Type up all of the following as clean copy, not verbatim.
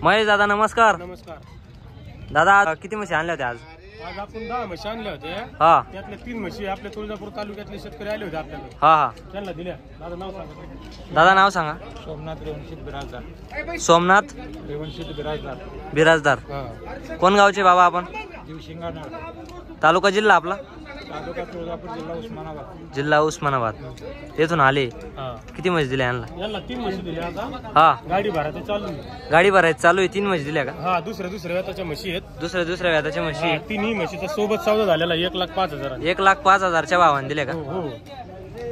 महेश दादा नमस्कार. नमस्कार दादा किती म्हशी आणल्या होत्या आज? आज आपण 10 म्हशी आणल्या होत्या. हा त्यातल्या 3 म्हशी आपल्या तुळजापूर तालुक्यातले शेतकरी आले होते आपल्याकडे. हा हा त्यांना दिल्या. दादा नाव सांगा. दादा नाव सांगा. सोमनाथ रेवणशीत बिराजदार. सोमनाथ रेवणशीत बिराजदार. बिराजदार. हा कोण गावचे बाबा आपण? दिवशिंगाना. तालुका जिल्हा आपला? तालुका तुळजापूर, जिल्हा उस्मानाबाद. जिल्हा उस्मानाबाद. तेथून आले. हा किती म्हशी दिल्या यांना? यांना 3 म्हशी दिल्या. आता हा गाडी भरायचं चालू आहे. गाडी भरायची चालू आहे. 3 म्हशी दिल्या का? हा दुसऱ्या व्याताच्या म्हशी आहेत. दुसऱ्या व्याताच्या म्हशी. तिन्ही म्हशीचा सोबत सौदा झालेला 1,05,000. 1,05,000च्या भावाने दिल्या का? हो.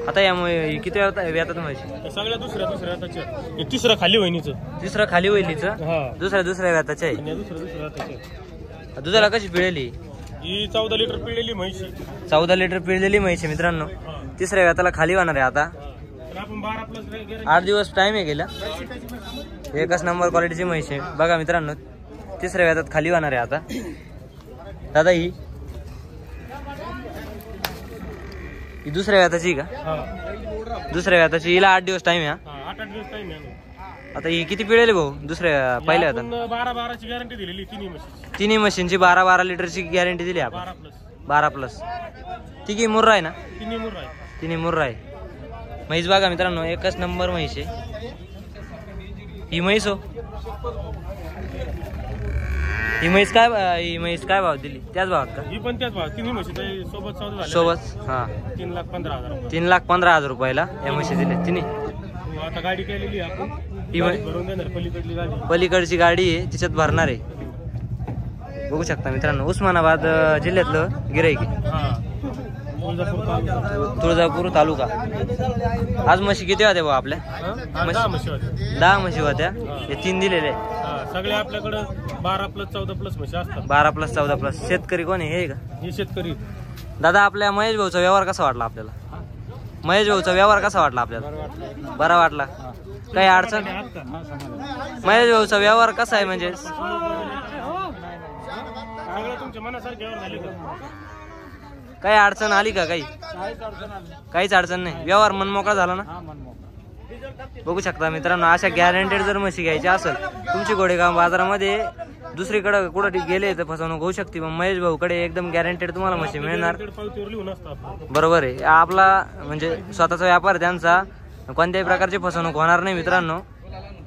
आता यामुळे किती व्यातात म्हशी? सगळ्या दुसऱ्या व्याताच्या. हे तिसरं खाली वहिनीचं. तिसरं खाली वहिलीचं. हा दुसऱ्या व्याताच्या आहे. आणि दुसऱ्या व्याताच्या. दुधाला कशी पिळेली? ही 14 लिटर पिळलेली म्हशी. 14 लिटर पिळलेली म्हशी मित्रांनो. तिसऱ्या व्याताला खाली होणार आहे आता. तर आपण 12 प्लस गॅरंटी. 8 दिवस टाइम आहे गेला. एकच नंबर क्वालिटीची म्हशी आहे बघा मित्रांनो. तिसऱ्या व्यातात खाली होणार आहे आता. दादा ही दुसऱ्या व्याताची का? दुसऱ्या व्याताची. हिला 8 दिवस टाइम आहे. 8 दिवस टाइम आहे. आता ही किती पिळेली भाऊ दुसऱ्या पहिल्या व्यातात? 12-12ची गॅरंटी दिलेली तिन्ही म्हशी. तिन्ही मशीनची 12-12 लिटरची गॅरंटी दिली आपण. 12 प्लस. तिघी मुर्रा आहे ना? तिन्ही मुर्रा आहे. तिन्ही मुर्रा आहे. म्हैस बघा मित्रांनो एकच नंबर म्हैस आहे ही म्हैस. हो ही म्हैस काय भाव दिली? त्याच भावात का? ही पण त्याच भाव. तिन्ही म्हशी सोबत सौदा झाला. सोबत. हा 3,15,000. 3,15,000 रुपयाला या म्हशी दिल्या तिन्ही. आता गाडी केलेली आपण. ही भरून देणार. पलीकडली गाडी. पलीकडची गाडी आहे तिच्यात भरणार आहे. बघू शकता मित्रांनो उस्मानाबाद जिल्ह्यातलं गिऱ्हाईक आहे. तुळजापूर तालुका. आज म्हशी किती होत्या भाऊ आपल्या? 10 म्हशी होत्या. 10 म्हशी होत्या. हे 3 दिलेले. सगळे आपल्याकडे 12 प्लस 14 प्लस म्हशी असतात. 12 प्लस 14 प्लस. शेतकरी कोण आहे हे का? हे शेतकरी. दादा आपल्या महेश भाऊचा व्यवहार कसा वाटला आपल्याला? महेश भाऊचा व्यवहार कसा वाटला आपल्याला? बरा वाटला. काही अडचण? महेश भाऊचा व्यवहार कसा आहे म्हणजे तुमच्या मनासारखे व्यवहार झाले का? काही अडचण आली का? काहीच अडचण नाही. व्यवहार मनमोकळा झाला ना? बघू शकता मित्रांनो अशा गॅरंटेड जर म्हशी घ्यायची असेल तुमची गोडेगाव बाजारामध्ये दुसरीकडे कुठं गेले तर फसवणूक होऊ शकते. पण महेश भाऊकडे एकदम गॅरंटेड तुम्हाला म्हशी मिळणार. बरोबर आहे. आपला म्हणजे स्वतःचा व्यापार त्यांचा. कोणत्याही प्रकारची फसवणूक होणार नाही मित्रांनो.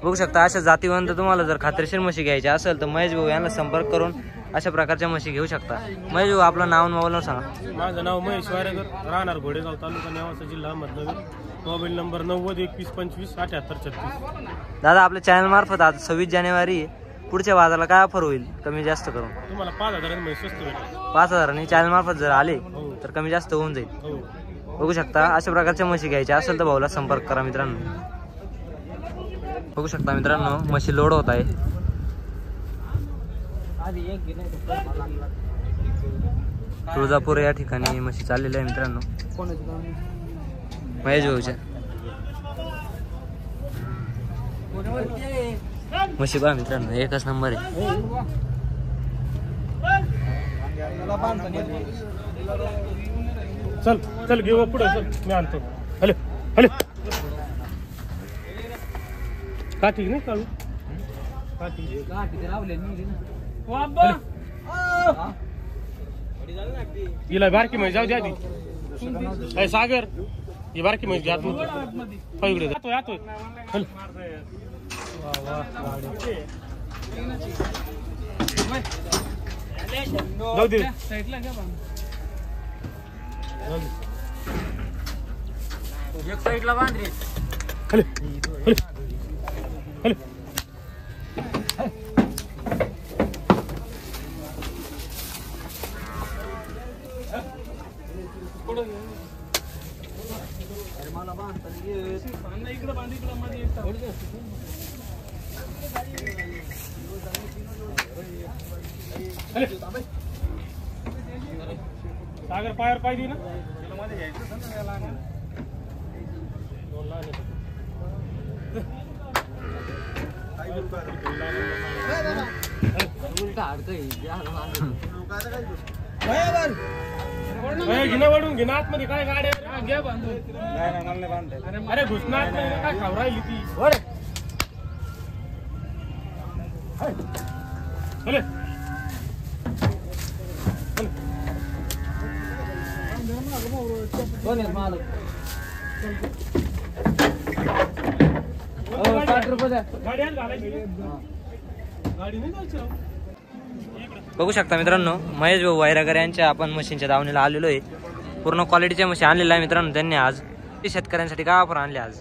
बघू शकता अशा जातीवंत तुम्हाला जर खात्रीशीर म्हशी घ्यायची असेल तर महेश भाऊ यांना संपर्क करून अशा प्रकारच्या म्हशी घेऊ शकता. महेश भाऊ आपलं नाव मोबाईल सांगा. माझं नाव महेश वारेकर. राहणार घोडेगाव तालुका नेवासा जिल्हा अहमदनगर. Mobile number 90-21-25-78-36. दादा आपल्या चॅनल मार्फत आज 26 जानेवारी पुढच्या बाजाराला काय ऑफर होईल कमी जास्त करून? तुम्हाला 5,000 म्हशी स्वस्त भेटेल. 5,000 चॅनल मार्फत जर आले तर कमी जास्त होऊन जाईल. बघू शकता अशा प्रकारच्या म्हशी घ्यायच्या असेल तर भाऊला संपर्क करा मित्रांनो. बघू शकता मित्रांनो म्हशी लोड होत आहे. तुळजापूर या ठिकाणी म्हशी चाललेल्या आहे मित्रांनो. महेश भाऊच्या म्हशी पहा मित्रांनो एकच नंबर आहे. चल चल घेऊ पुढे. चल मी आणतो. हॅलो हॅलो का ठीक नाही काढू का तिला बारकी म्हैस जाऊ द्या आधी. सागर ही बारकी म्हैस घ्या इकडे जातोय. जाऊ दे. एक साईडला बांध रे. हॅलो हॅलो हॅलो सागर पायावर पाय दे ना. घेणं वाढून घेणं आतमध्ये काय गाड्या घ्या बांधून. अरे घुसणार काय खाऊ राहिली ती. चले. गाडी आण घालायची. गाडी नाही जायची राव. बघू शकता मित्रांनो, महेश भाऊ वायरागर यांच्या आपण मशीनच्या दावणीला आलेलो आहे. पूर्ण क्वालिटीच्या मशीन आणलेल्या आहे मित्रांनो त्यांनी. आज शेतकऱ्यांसाठी काय ऑफर आणले? आज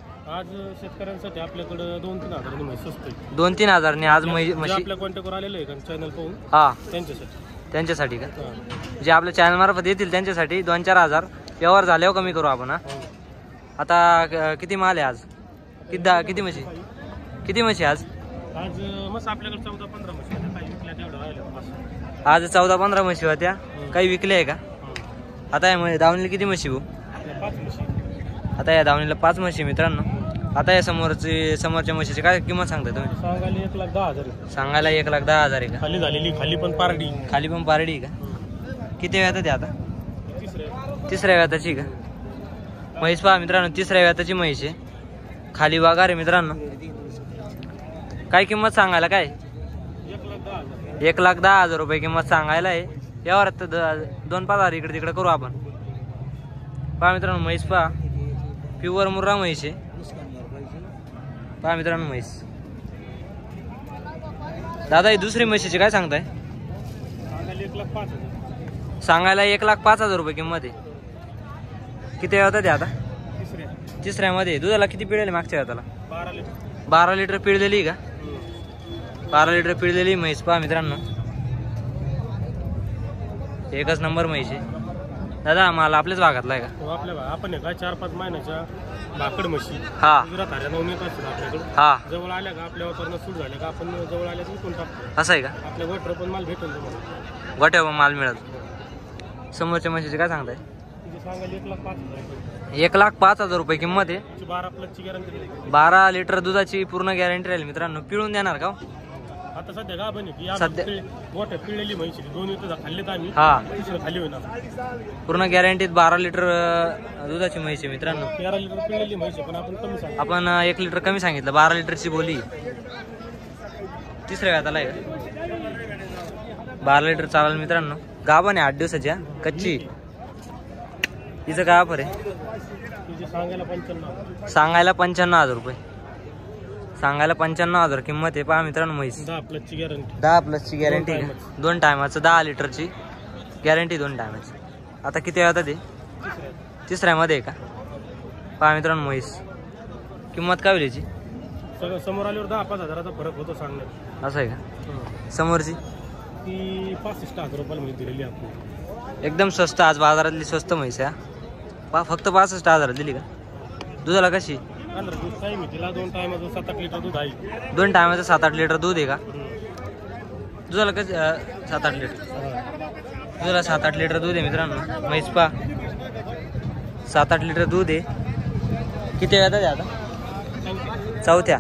शेतकऱ्यांसाठी आपल्याकडे 2-3 हजारांनी म्हैस स्वस्त आहे. 2-3 हजारने आज म्हशी आपल्या कॉन्टॅक्टवर आलेले आहे चॅनल पाहून. हा, त्यांच्यासाठी का? जे आपल्या चॅनल मार्फत येतील त्यांच्यासाठी 2-4 हजार व्यवहार झाल्यावर कमी करू आपण. हा, आता किती माल आहे आज? किती म्हशी आज? मस्त आपल्याकडे 14-15 म्हशी आहेत. काही विकल्या तेवढं राहिलं. आज 14-15 म्हशी होत्या. काही विकले आहे का? आता या दावणीला किती म्हशी भाऊ? 5 म्हशी. आता या दावणीला 5 म्हशी मित्रांनो. आता या समोरच्या म्हशीची काय किंमत सांगता तुम्ही? सांगायला 1,10,000. सांगायला 1,10,000 आहे का? खाली झालेली, खाली पण पारडी. खाली पण पारडी का? किती वेळात आता? तिसऱ्या वेळाची का? म्हैस पहा मित्रांनो, तिसऱ्या वेळाची म्हैस आहे. खाली वाघार आहे मित्रांनो. काय किंमत सांगायला? काय 1,10,000 रुपये किंमत सांगायला आहे. यावर 2-5 हजार इकडे तिकडे करू आपण. पहा मित्रांनो म्हैस पहा, प्युअर मुर्रा म्हैस आहे. पहा मित्रांनो म्हैस. दादा ही दुसरी म्हशीची काय सांगताय? सांगायला 1,05,000 रुपये किंमत आहे. किती वेळ होता आता? तिसऱ्यामध्ये. दुधाला किती पिळेल मागच्या वेळाला? 12 लिटर पिळलेली का? 12 लिटर पिळलेली म्हैस पहा मित्रांनो. एकच नंबर म्हैस आहे. दादा माल आपल्याच भागातला आहे का? आपल्या आपण काय 4-5 महिन्याच्या भाकड म्हशी. हा, गुजरात हरियाणा येतात आपल्याकडे. हा, जवळ आल्या का आपल्या वापरणं सुरू झालं का आपण जवळ आल्या विकून टाकतो. असं आहे का? आपल्या गोठ्यावर पण माल भेटून तुम्हाला. गोठ्यावर माल मिळत. समोरच्या म्हशीची काय सांगताय? सांगायला 1,05,000. 1,05,000 रुपये किंमत आहे. 12+ गॅरंटी. 12 लिटर दुधाची पूर्ण गॅरंटी राहील मित्रांनो. पिळून देणार का? आता सध्या का बने की सध्या गोठ्यात पिळलेली म्हैस 2 लिटर खाल्लेत आम्ही. हा, खाली होणार पूर्ण गॅरंटीत 12 लिटर दुधाची म्हैस आहे मित्रांनो. 13 लिटर पिळलेली म्हैस पण आपण कमी सांगितलं. आपण 1 लिटर कमी सांगितलं. 12 लिटरची बोली. तिसऱ्या वेळात आलाय का? 12 लिटर चालेल मित्रांनो. गाभण आहे 8 दिवसाच्या, कच्ची. हिचं काय ऑफर आहे? सांगायला 95,000 रुपये. सांगायला 95,000 किंमत आहे. पहा मित्रांनो म्हैस 10+ गॅरंटी. 10+ गॅरंटी. 2 टायमाचं 10 लिटरची गॅरंटी 2 टायमाची. आता किती वेळात ते? तिसऱ्यामध्ये आहे का? पहा मित्रांनो म्हैस. किंमत काय होईल याची? सगळं समोर आल्यावर 10-5 हजाराचा फरक होतो सांगण्यात. असं आहे का? समोरची ती 65,000 रुपयाला म्हैस दिलेली आपण. एकदम स्वस्त. आज बाजारातली स्वस्त म्हैस आहे. फक्त 65,000 दिली का? दुधाला कशी? 15 दिवस टाईम आहे तिला. 2 टायमाचं 7-8 लिटर दूध आहे. 2 टायमाचं 7-8 लिटर दूध आहे का? दुधाला कशी? 7-8 लिटर. दुधाला 7-8 लिटर दूध आहे मित्रांनो. म्हैस पहा 7-8 लिटर दूध आहे. किती वेळात आहे आता? चौथ्या.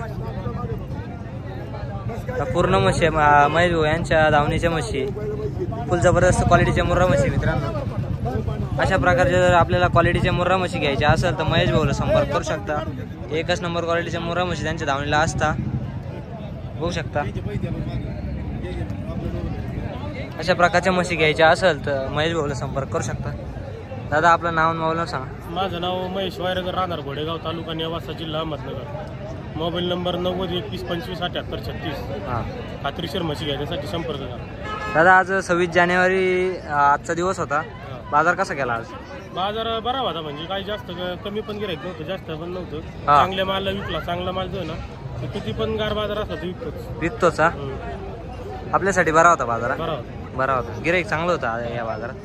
पूर्ण म्हशी महेश भाऊ यांच्या दावणीच्या म्हशी. फुल जबरदस्त क्वालिटीच्या मुर्रा म्हशी मित्रांनो. अशा प्रकारचे जर आपल्याला क्वालिटीच्या मुर्रा म्हशी घ्यायच्या असेल तर महेश भाऊला संपर्क करू शकता. एकच नंबर क्वालिटीच्या मुर्रा म्हशी त्यांच्या दावणीला असता. बघू शकता. अशा प्रकारच्या म्हशी घ्यायच्या असेल तर महेश भाऊला संपर्क करू शकता. दादा आपलं नाव मोबाईल सांगा. माझं नाव महेश वायरगर, राहणार घोडेगाव, तालुका नेवासा, जिल्हा अहमदनगर. Mobile number 9021252836. हां, खात्रीशीर म्हशी घेण्यासाठी संपर्क करा. दादा आज 26 जानेवारी आजचा दिवस होता. बाजार कसा गेला आज? बाजार बरा होता. म्हणजे काही जास्त कमी पण गिरायक नव्हतं, जास्त पण नव्हतं. चांगल्या मालला विकला. चांगला माल जो आहे ना किती पण गार बाजार असला तर विकतोच. आपल्यासाठी बरा होता बाजार. बरा होता. गिराईक चांगलं होतं या बाजारात.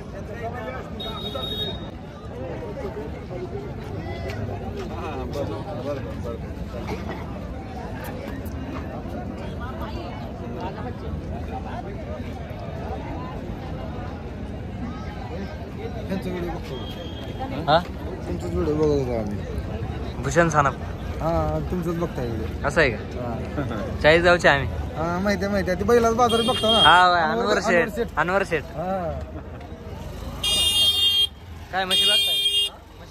हा, तुमचंच व्हिडिओ बघत होतो आम्ही. भूषण सानप. हा, तुमचंच बघताय व्हिडिओ. असं आहे का? 40 जाऊचे आम्ही. हा, माहिती आहे. ते बैलाच बाजार बघता ना. हा, अनवर शेठ. हा, काय म्हशी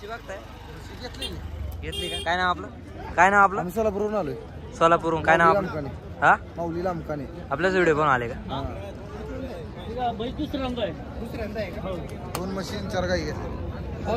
बघताय? घेतली का? काय नाव आपलं? आम्ही सोलापूरवरून आलोय. सोलापूरहून. काय नाव आपलं? हा माऊली लांबकाने. आपल्याच व्हिडिओ पण आले का? हा. दुसऱ्यांदा आहे. 2 मशीन 4 गाई घेतल्या.